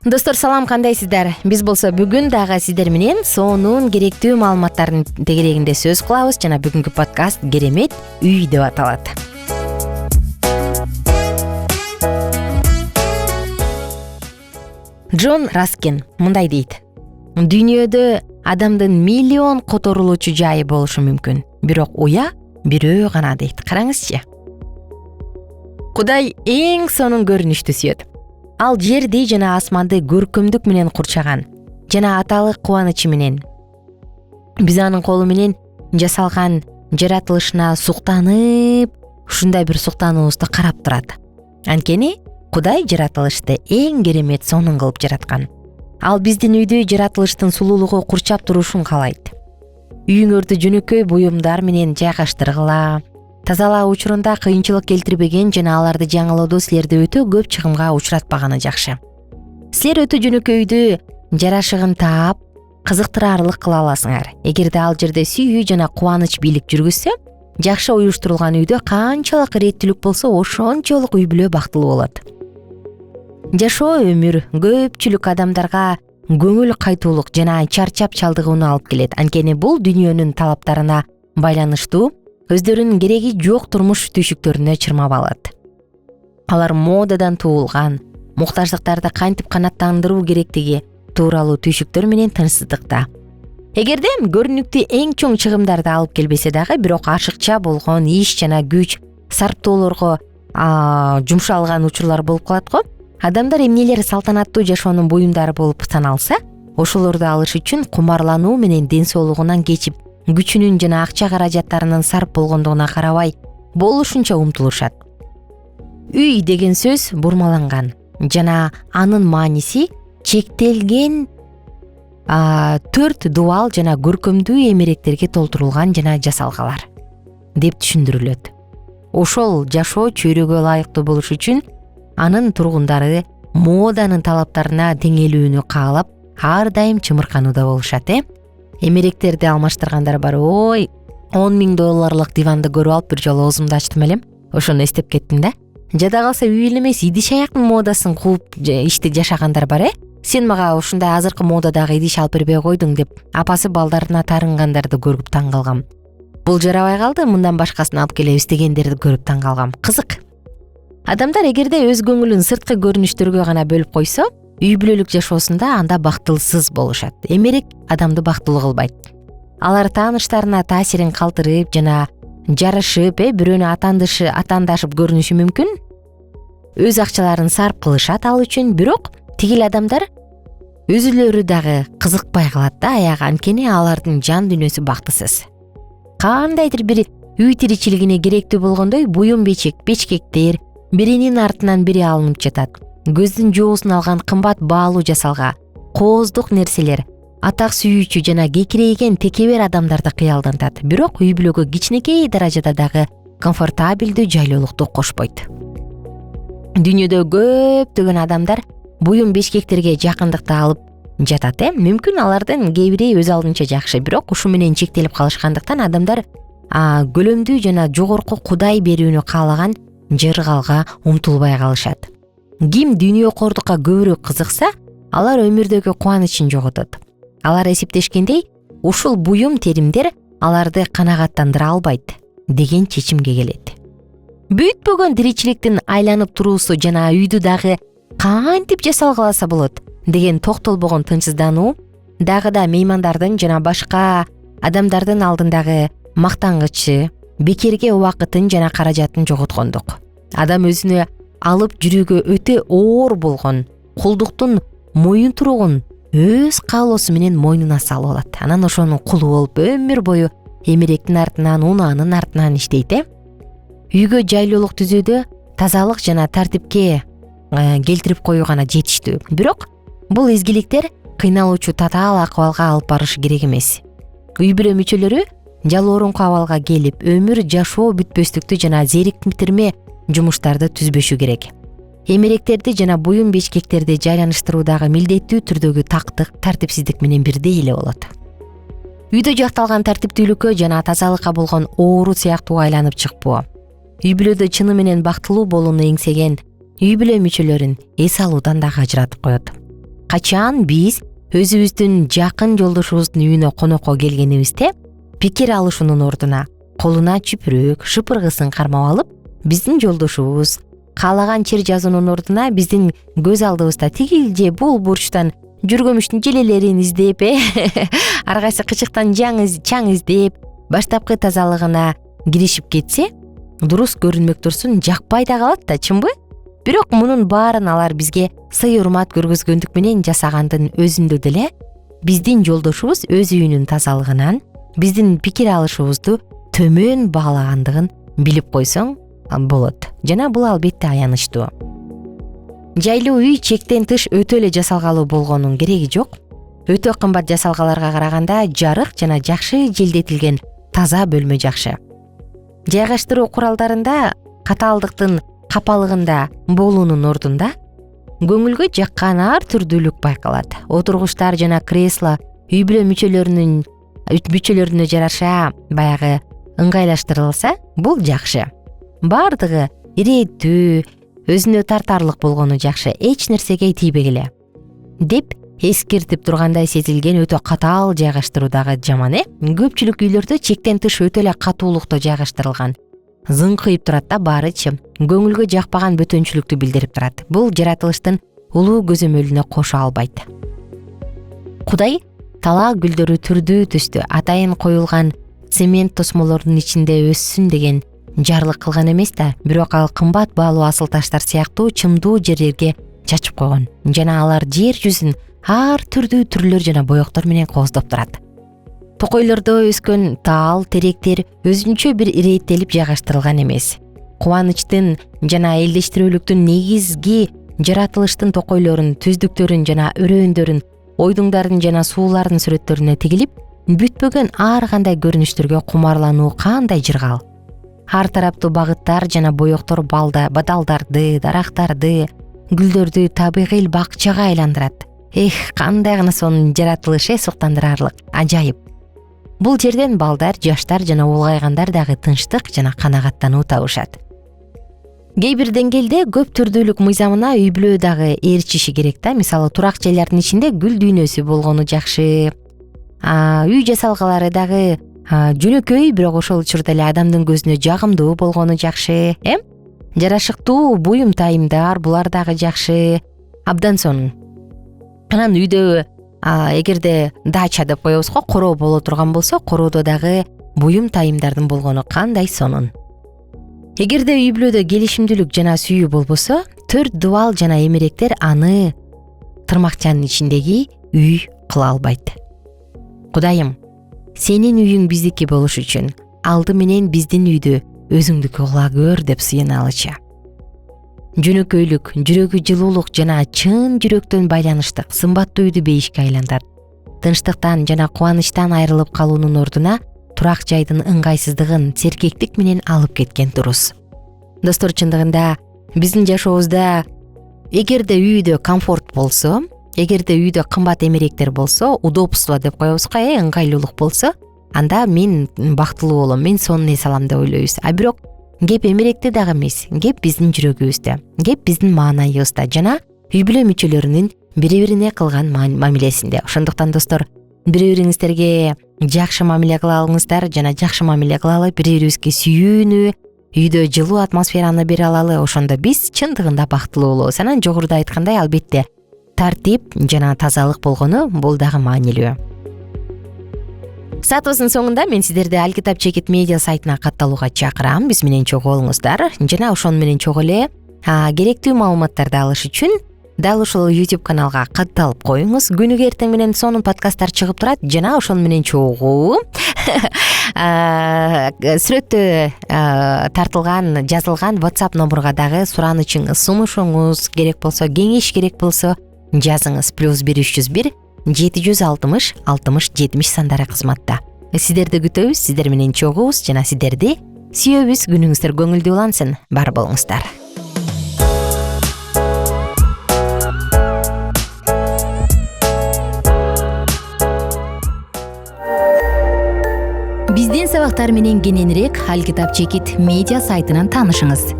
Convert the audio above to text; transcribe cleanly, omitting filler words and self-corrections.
Достор салам, кандайсыздар? Биз болсо бүгүн дагы сиздер менен сонун керектүү маалыматтардын тегерегинде сөз кылабыз жана бүгүнкү подкаст керемет үй деп аталат. Джон Раскин мындай дейт: дүйнөдө адамдын миллион которулуучу жайы болушу мүмкүн, бирок уя бирөө гана дейт. Караңызчы. Кудай эң сонун көрүнүштү сүйөт. Ал жерди жана асманды көркөмдүк менен курчаган жана аталык кубанычы менен биз анын колу менен жасалган жаратылышына суктанып, ушундай бир суктануубузду карап турат. Анткени Кудай жаратылышты эң керемет сонун кылып жараткан. Ал биздин үйдү жаратылыштын сулуулугу курчап турушун каалайт. Үйүңөрдү жөнөкөй буюмдар менен жайгаштыргыла, тазалаа учурунда кыйынчылык келтирбеген жана аларды жаңылоодо силерди өтө көп чыгымга учуратпаганы жакшы. Силер өтө жөнөкөй үйдү жарашыгын таап, кызыктырарлык кыла аласыңар. Эгерде ал жерде сүйүү жана кубаныч бийлик жүргүзсө, жакшы уюштурулган үйдө канчалык иреттүүлүк болсо, ошончолук үй бүлө бактылуу болот. Жашоо өмүр көпчүлүк адамдарга көңүл кайтуулук жана чарчап чалдыгууну алып келет. Анткени бул дүйнөнүн талаптарына байланыштуу, өздөрүнүн кереги жок турмуш түйшүктөрүнө чырмап алат. Алар модадан туулган, муктаждыктарды кантип канааттандыруу керектиги тууралуу түйшүктөр менен тынчсыздыкта. Эгерде көрүнүктүү эң чоң чыгымдарды алып келбесе дагы, бирок ашыкча болгон иш жана күч сарптоолорго жумшалган учурлар болуп калат го. Адамдар эмнелер салтанаттуу жашоонун буюмдары болуп саналса, ошолорду алыш үчүн кумарлануу менен ден соолугунан кечип, күчүнүн жана акча каражаттарынын сарп болгондугуна карабай, болушунча умтулушат. Үй деген сөз бурмаланган жана анын мааниси чектелген 4 дубал жана көркөмдүү эмеректерге толтурулган жана жасалгалар деп түшүндүрүлөт. Ошол жашоо чөйрөгө ылайыктуу болуш үчүн анын тургундары моданын талаптарына теңелүүнү каалап, ар дайым чымырканууда болушат. Эмеректерди алмаштыргандар бар. Ой, $10,000 диванды көрүп алып бир жолу оозумду ачтым элем. Ошону эстеп кеттим да. Жада калса үй эле эмес, идиш аяктын модасын кууп ишти жашагандар бар. Сен мага ушундай азыркы модадагы идиш алып бербей койдуң деп апасы балдарына тарынгандарды көрүп таң калгам. Бул жарабай калды, мындан башкасын алып келебиз дегендерди көрүп таң калгам. Кызык. Адамдар эгерде өз көңүлүн сырткы көрүнүштөргө гана бөлүп койсо, үй бүлөлүк жашоосунда анда бактылсыз болушат. Эмерек адамды бактылуу кылбайт. Алар тааныштарына таасирин калтырып жана жарышып, бирөөнү атаандашып көрүнүшү мүмкүн. Өз акчаларын сарп кылышат ал үчүн, бирок тигил адамдар өзүлөрү дагы кызыкпай калат да аяга, анткени алардын жан дүйнөсү бактысыз. Кандайдыр бир үй тиричилигине керектүү болгондой буюм бечкектер биринин артынан бири алынып жатат. Көздүн жоосун алган кымбат баалуу жасалга, кооздук нерселер, атак сүйүүчү жана кекирейген текебер адамдарды кыялдантат. Бирок үй бүлөгө кичинекей даражада дагы комфортабелдүү жайлуулукту кошпойт. Дүйнөдө көптөгөн адамдар буюм бечкектерге жакындыкты алып жатат. Мүмкүн алардын кээ бири өз алдынча жакшы, бирок ушу менен чектелип калышкандыктан адамдар көлөмдүү жана жогорку Кудай берүүнү каалаган жыргалга умтулбай калышат. Ким дүйнөкордукка көбүрөөк кызыкса, алар өмүрдөгү кубанычын жоготот. Алар эсептешкендей, ушул буюм теримдер аларды канагаттандыра албайт деген чечимге келет. Бүтпөгөн тиричиликтин айланып туруусу жана үйдү дагы кантип жасалгаласа болот деген токтолбогон тынчсыздануу дагы да меймандардын жана башка адамдардын алдындагы мактангычы, бекерге убакытын жана каражатын жоготкондук. Адам өзүнө алып жүрүүгө өтө оор болгон кулдуктун моюнтуругун өз каалоосу менен мойнуна салып алат. Анан ошонун кулу болуп өмүр бою эмеректин артынан, унаанын артынан иштейт. Үйгө жайлуулук түзүүдө тазалык жана тартипке келтирип коюу гана жетиштүү. Бирок бул изгиликтер кыйналуучу татаал акыбалга алып барышы керек эмес. Үй бүлө мүчөлөрү жалоорунку абалга келип, өмүр жашоо бүтпөстүктү жана зериктирме жумуштарды түзбөшү керек. Эмеректерди жана буюм бечкектерди жайланыштыруудагы милдеттүү түрдөгү тактык, тартипсиздик менен бирдей эле болот. Үйдө жакталган тартиптүүлүккө жана тазалыкка болгон оору сыяктуу айланып чыкпоо. Үй бүлөдө чыны менен бактылуу болууну эңсеген үй бүлө мүчөлөрүн эс алуудан дагы ажыратып коет. качан биз өзүбүздүн жакын жолдошубуздун үйүнө конокко келгенибизде пикир алышуунун ордуна колуна чүпүрөк, шыпыргысын кармап алып, биздин жолдошубуз каалаган чир жазуунун ордуна биздин көз алдыбызда тигил же бул бурчтан жүргөмүштүн желелерин издеп, ар кайсы кычыктан чаң издеп, баштапкы тазалыгына киришип кетсе, дурус көрүнмөк турсун жакпай да калат да, чынбы? Бирок мунун баарын алар бизге сый урмат көргөзгөндүк менен жасагандын өзүндө деле биздин жолдошубуз өз үйүнүн тазалыгынан биздин пикир алышыбызды төмөн баалагандыгын билип койсоң болот. Жана бул албетте аянычтуу. Жайлуу үй чектен тыш өтө эле жасалгалуу болгонун кереги жок. Өтө кымбат жасалгаларга караганда жарык жана жакшы желдетилген таза бөлмө жакшы. Жайгаштыруу куралдарында катаалдыктын капалыгында болуунун ордунда көңүлгө жаккан ар түрдүүлүк байкалат. Отургучтар жана кресло үй бүлө мүчөлөрүнө жараша баягы ыңгайлаштырылса, бул жакшы. Бардыгы ирээттүү, өзүнө тартарлык болгону жакшы, эч нерсеге тийбегиле деп эскертип тургандай сезилген өтө катаал жайгаштыруудагы жаман. Көпчүлүк үйлөрдө чектен тыш өтө эле катуулукта жайгаштырылган. Зыңкыйып турат да баарычы, көңүлгө жакпаган бөтөнчүлүктү билдирип турат. Бул жаратылыштын улуу көзөмөлүнө кошо албайт. Кудай талаа гүлдөрү түрдүү түстүү, атайын коюлган цемент тосмолордун ичинде өссүн деген жарлык кылган эмес да, бирок ал кымбат баалуу асыл таштар сыяктуу чымдуу жерлерге чачып койгон. Жана алар жер жүзүн ар түрдүү түрлөр жана боектор менен кооздоп турат. Токойлордо өскөн таал, теректер өзүнчө бир ирээттелип жайгаштырылган эмес. Кубанычтын жана элдештирүүлүктүн негизги жаратылыштын токойлорун, түздүктөрүн жана өрөөндөрүн, ойдуңдардын жана суулардын сүрөттөрүнө тигилип, бүтпөгөн ар кандай көрүнүштөргө кумарлануу кандай жыргал. Ар тараптуу багыттар жана боектор бадалдарды, дарактарды, гүлдөрдү табигый бакчага айландырат. Кандай гана сонун жаратылыш, суктандырарлык, ажайып. Бул жерден балдар, жаштар жана улгайгандар дагы тынчтык жана канагаттануу табышат. Кээ бир деңгээлде көп түрдүүлүк мыйзамына үй бүлө дагы ээрчиши керек да. Мисалы, турак жайлардын ичинде гүл дүйнөсү болгону жакшы. Үй жасалгалары дагы жөнөкөй, бирок ошол учурда эле адамдын көзүнө жагымдуу болгону жакшы. Жарашыктуу буюм тайымдар, булар дагы жакшы. Абдан сонун. Анан үйдө эгерде дача деп коебуз го, короо боло турган болсо, короодо дагы буюм тайымдардын болгону кандай сонун. Эгерде үй бүлөдө келишимдүүлүк жана сүйүү болбосо, 4 дубал жана эмеректер аны тырмакчанын ичиндеги үй кыла албайт. Кудайым, сенин үйүң биздики болуш үчүн алды менен биздин үйдү өзүңдүкү кыла көр деп сыйыналычы. Жөнөкөйлүк, жүрөгү жылуулук жана чын жүрөктөн байланыштык сымбаттуу үйдү бейишке айлантат. Тынчтыктан жана кубанычтан айрылып калуунун ордуна турак жайдын ыңгайсыздыгын серкектик менен алып кеткен дурус. Достор, чындыгында биздин жашообузда эгерде үйдө комфорт болсо, эгерде үйдө кымбат эмеректер болсо, удобство деп коебузго, ыңгайлуулук болсо, анда мен бактылуу болом, мен сонун эс алам деп ойлойбуз. Бирок кеп эмеректе дагы эмес, кеп биздин жүрөгүбүздө, кеп биздин маанайыбызда жана үй бүлө мүчөлөрүнүн бири-бирине кылган мамилесинде. Ошондуктан достор, бири-бириңиздерге жакшы мамиле кылалыңыздар жана жакшы мамиле кылалы, бири-бирибизге сүйүүнү, үйдө жылуу атмосфераны бере алалы. Ошондо биз чындыгында бактылуу болобуз. Анан жогоруда айткандай, албетте тартип жана тазалык болгону бул дагы маанилүү. Саатыбыздын соңунда мен сиздерди Алкитап Чекит медиа сайтына катталууга чакырам. Биз менен чогуу болуңуздар жана ошону менен чогуу эле керектүү маалыматтарды алыш үчүн дал ушул YouTube каналга катталып коюңуз. Күнүгө эртең менен сонун подкасттар чыгып турат жана ошону менен чогуу сүрөттө тартылган, жазылган WhatsApp номурга дагы суранычыңыз, сунушуңуз керек болсо, кеңеш керек болсо жазыңыз. +1 301 760 60 70 сандары кызматта. Сиздерди күтөбүз, сиздер менен чогуубуз жана сиздерди сүйөбүз. Күнүңүздөр көңүлдүү улансын. Бар болуңуздар. Биздин сабактар менен кененирээк Алкитап Чекит медиа сайтынан таанышыңыз.